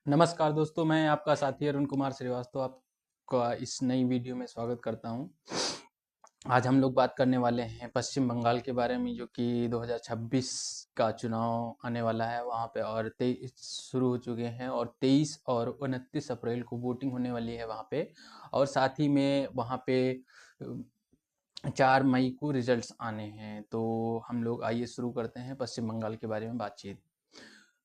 नमस्कार दोस्तों, मैं आपका साथी अरुण कुमार श्रीवास्तव आपका इस नई वीडियो में स्वागत करता हूं। आज हम लोग बात करने वाले हैं पश्चिम बंगाल के बारे में, जो कि 2026 का चुनाव आने वाला है वहां पे, और 23 शुरू हो चुके हैं और 23 और 29 अप्रैल को वोटिंग होने वाली है वहां पे। और साथ ही में वहां पे 4 मई को रिजल्ट्स आने हैं। तो हम लोग आइए शुरू करते हैं पश्चिम बंगाल के बारे में बातचीत।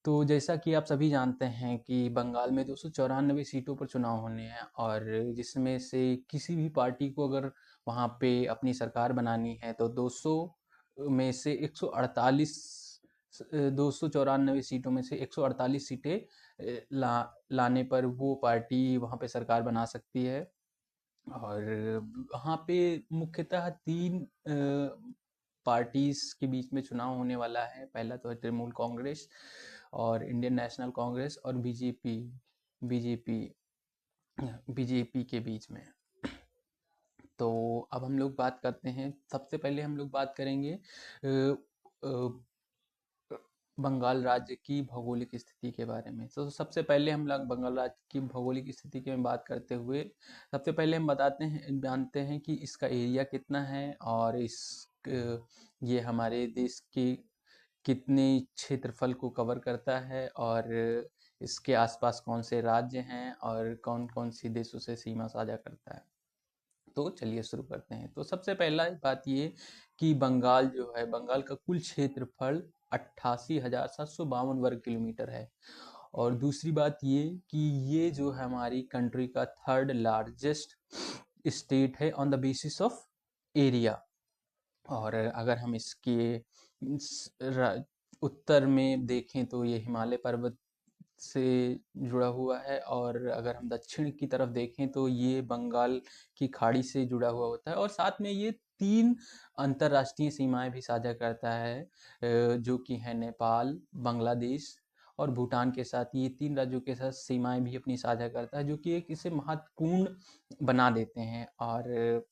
तो जैसा कि आप सभी जानते हैं कि बंगाल में 294 सीटों पर चुनाव होने हैं, और जिसमें से किसी भी पार्टी को अगर वहाँ पे अपनी सरकार बनानी है तो 200 में से 148 294 सीटों में से 148 सीटें लाने पर वो पार्टी वहाँ पे सरकार बना सकती है। और वहाँ पे मुख्यतः 3 पार्टीज के बीच में चुनाव होने वाला है। पहला तो है तृणमूल कांग्रेस और इंडियन नेशनल कांग्रेस और बीजेपी बीजेपी के बीच में। तो अब हम लोग बात करते हैं, सबसे पहले हम लोग बात करेंगे बंगाल राज्य की भौगोलिक स्थिति के बारे में। तो सबसे पहले हम लोग बंगाल राज्य की भौगोलिक स्थिति की बात करते हुए सबसे पहले हम जानते हैं कि इसका एरिया कितना है, और ये हमारे देश के कितने क्षेत्रफल को कवर करता है, और इसके आसपास कौन से राज्य हैं और कौन कौन सी देशों से सीमा साझा करता है। तो चलिए शुरू करते हैं। तो सबसे पहला बात ये कि बंगाल जो है, बंगाल का कुल क्षेत्रफल 88,752 वर्ग किलोमीटर है। और दूसरी बात ये कि ये जो है हमारी कंट्री का थर्ड लार्जेस्ट स्टेट है on the basis of area. और अगर हम इसके उत्तर में देखें तो ये हिमालय पर्वत से जुड़ा हुआ है, और अगर हम दक्षिण की तरफ देखें तो ये बंगाल की खाड़ी से जुड़ा हुआ होता है। और साथ में ये 3 अंतर्राष्ट्रीय सीमाएं भी साझा करता है, जो कि है नेपाल, बांग्लादेश और भूटान के साथ। ये 3 राज्यों के साथ सीमाएं भी अपनी साझा करता है, जो कि एक इसे महत्वपूर्ण बना देते हैं। और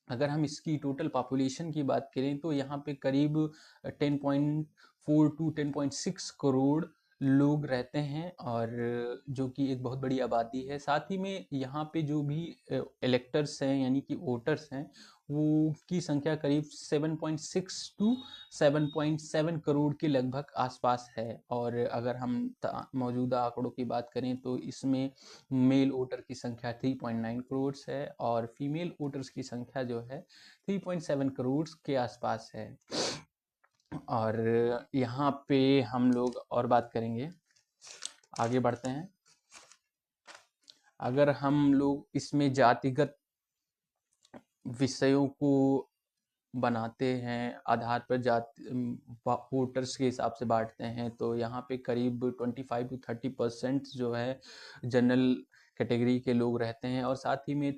अगर हम इसकी टोटल पॉपुलेशन की बात करें तो यहाँ पे करीब 10.4 टू 10.6 करोड़ लोग रहते हैं, और जो कि एक बहुत बड़ी आबादी है। साथ ही में यहाँ पे जो भी इलेक्टर्स हैं यानी कि वोटर्स हैं, वो की संख्या करीब 7.6 टू 7.7 करोड़ के लगभग आसपास है। और अगर हम मौजूदा आंकड़ों की बात करें तो इसमें मेल वोटर की संख्या 3.9 करोड़ है, और फीमेल वोटर्स की संख्या जो है 3.7 करोड़ के आसपास है। और यहाँ पे हम लोग और बात करेंगे, आगे बढ़ते हैं। अगर हम लोग इसमें जातिगत विषयों को बनाते हैं, आधार पर वोटर्स के हिसाब से बांटते हैं, तो यहाँ पे करीब 25 टू 30% जो है जनरल कैटेगरी के लोग रहते हैं, और साथ ही में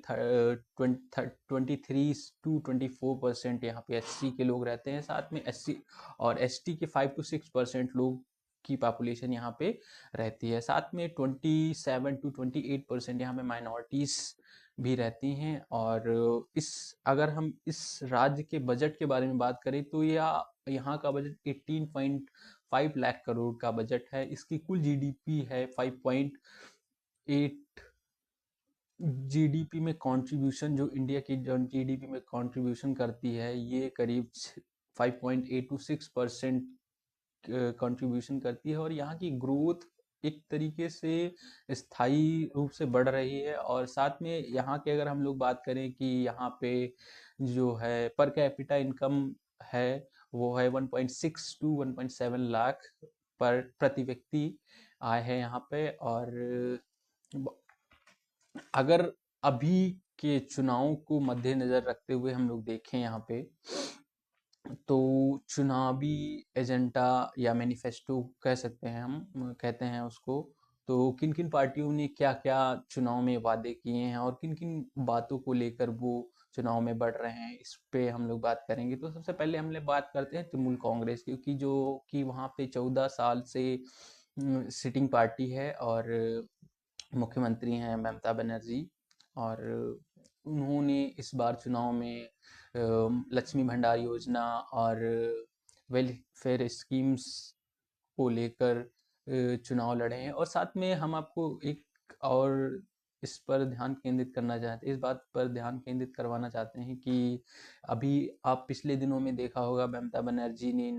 23 टू 24% यहाँ पे एससी के लोग रहते हैं। साथ में एससी और एसटी के 5 टू 6% लोग की पॉपुलेशन यहाँ पे रहती है। साथ में 27 टू 28% यहाँ पे माइनॉरिटीज भी रहती हैं। और अगर हम इस राज्य के बजट के बारे में बात करें तो यहाँ का बजट 18.5 लाख करोड़ का बजट है। इसकी कुल जीडीपी है 5.8। जीडीपी में कंट्रीब्यूशन, जो इंडिया की जीडीपी में कंट्रीब्यूशन करती है, ये करीब 5.8 टू 6% कंट्रीब्यूशन करती है। और यहाँ की ग्रोथ एक तरीके से स्थायी रूप से बढ़ रही है। और साथ में यहाँ के अगर हम लोग बात करें कि यहाँ पे जो है पर कैपिटा इनकम है, वो है 1.6 टू 1.7 लाख पर प्रति व्यक्ति आय है यहाँ पे। और अगर अभी के चुनाव को मद्देनजर रखते हुए हम लोग देखें यहाँ पे, तो चुनावी एजेंडा या मैनिफेस्टो कह सकते हैं, हम कहते हैं उसको। तो किन किन पार्टियों ने क्या क्या चुनाव में वादे किए हैं और किन किन बातों को लेकर वो चुनाव में बढ़ रहे हैं, इस पे हम लोग बात करेंगे। तो सबसे पहले हम लोग बात करते हैं तृणमूल कांग्रेस, क्योंकि जो कि वहाँ पे 14 साल से सिटिंग पार्टी है, और मुख्यमंत्री हैं ममता बनर्जी। और उन्होंने इस बार चुनाव में लक्ष्मी भंडार योजना और वेलफेयर स्कीम्स को लेकर चुनाव लड़े हैं। और साथ में हम आपको एक और इस पर ध्यान केंद्रित करना चाहते हैं, इस बात पर ध्यान केंद्रित करवाना चाहते हैं कि अभी आप पिछले दिनों में देखा होगा, ममता बनर्जी ने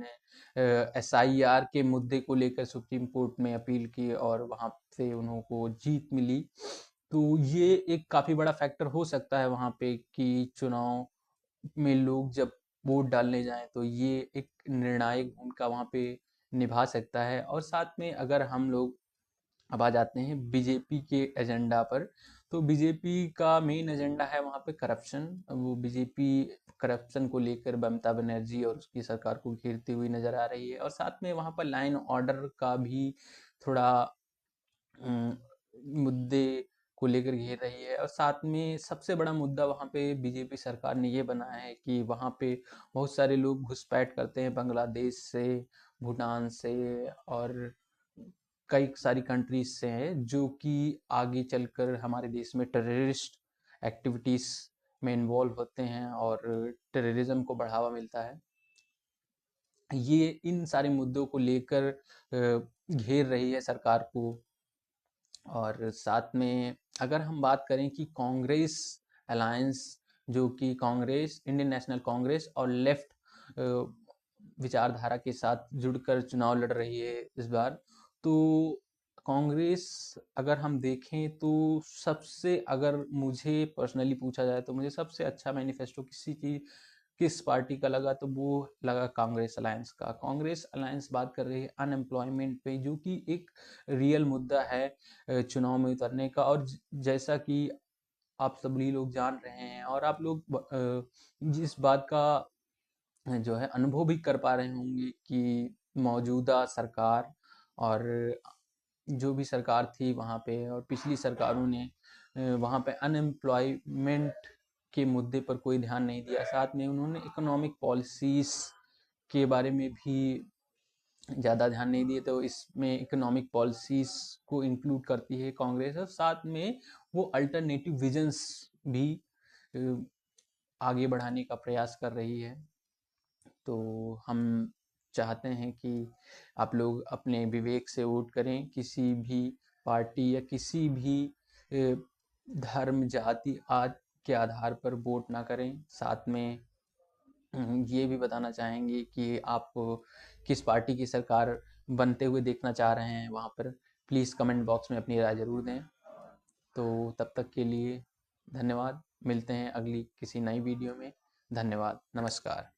SIR के मुद्दे को लेकर सुप्रीम कोर्ट में अपील की और वहाँ से उनको जीत मिली। तो ये एक काफ़ी बड़ा फैक्टर हो सकता है वहाँ पे कि चुनाव में लोग जब वोट डालने जाएं तो ये एक निर्णायक भूमिका वहाँ पे निभा सकता है। और साथ में अगर हम लोग अब आ जाते हैं बीजेपी के एजेंडा पर, तो बीजेपी का मेन एजेंडा है वहाँ पे करप्शन। वो बीजेपी करप्शन को लेकर ममता बनर्जी और उसकी सरकार को घेरती हुई नजर आ रही है। और साथ में वहाँ पर लाइन ऑर्डर का भी थोड़ा मुद्दे को लेकर घेर रही है। और साथ में सबसे बड़ा मुद्दा वहाँ पे बीजेपी सरकार ने ये बनाया है कि वहाँ पे बहुत सारे लोग घुसपैठ करते हैं बांग्लादेश से, भूटान से और कई सारी कंट्रीज से हैं, जो कि आगे चलकर हमारे देश में टेररिस्ट एक्टिविटीज में इन्वॉल्व होते हैं और टेररिज्म को बढ़ावा मिलता है। ये इन सारे मुद्दों को लेकर घेर रही है सरकार को। और साथ में अगर हम बात करें कि कांग्रेस अलायंस, जो कि कांग्रेस, इंडियन नेशनल कांग्रेस और लेफ्ट विचारधारा के साथ जुड़कर चुनाव लड़ रही है इस बार, तो कांग्रेस अगर हम देखें तो सबसे, अगर मुझे पर्सनली पूछा जाए तो मुझे सबसे अच्छा मैनिफेस्टो किस पार्टी का लगा, तो वो लगा कांग्रेस अलायंस का। कांग्रेस अलायंस बात कर रही है अनएम्प्लॉयमेंट पे, जो कि एक रियल मुद्दा है चुनाव में उतरने का। और जैसा कि आप सभी लोग जान रहे हैं और आप लोग जिस बात का जो है अनुभव भी कर पा रहे होंगे कि मौजूदा सरकार और जो भी सरकार थी वहाँ पे और पिछली सरकारों ने वहाँ पे अनएम्प्लॉयमेंट के मुद्दे पर कोई ध्यान नहीं दिया। साथ में उन्होंने इकोनॉमिक पॉलिसीज के बारे में भी ज़्यादा ध्यान नहीं दिए। तो इसमें इकोनॉमिक पॉलिसीज को इंक्लूड करती है कांग्रेस, और साथ में वो अल्टरनेटिव विजन्स भी आगे बढ़ाने का प्रयास कर रही है। तो हम चाहते हैं कि आप लोग अपने विवेक से वोट करें, किसी भी पार्टी या किसी भी धर्म, जाति, आदि के आधार पर वोट ना करें। साथ में ये भी बताना चाहेंगे कि आप किस पार्टी की सरकार बनते हुए देखना चाह रहे हैं वहाँ पर। प्लीज़ कमेंट बॉक्स में अपनी राय ज़रूर दें। तो तब तक के लिए धन्यवाद। मिलते हैं अगली किसी नई वीडियो में। धन्यवाद। नमस्कार।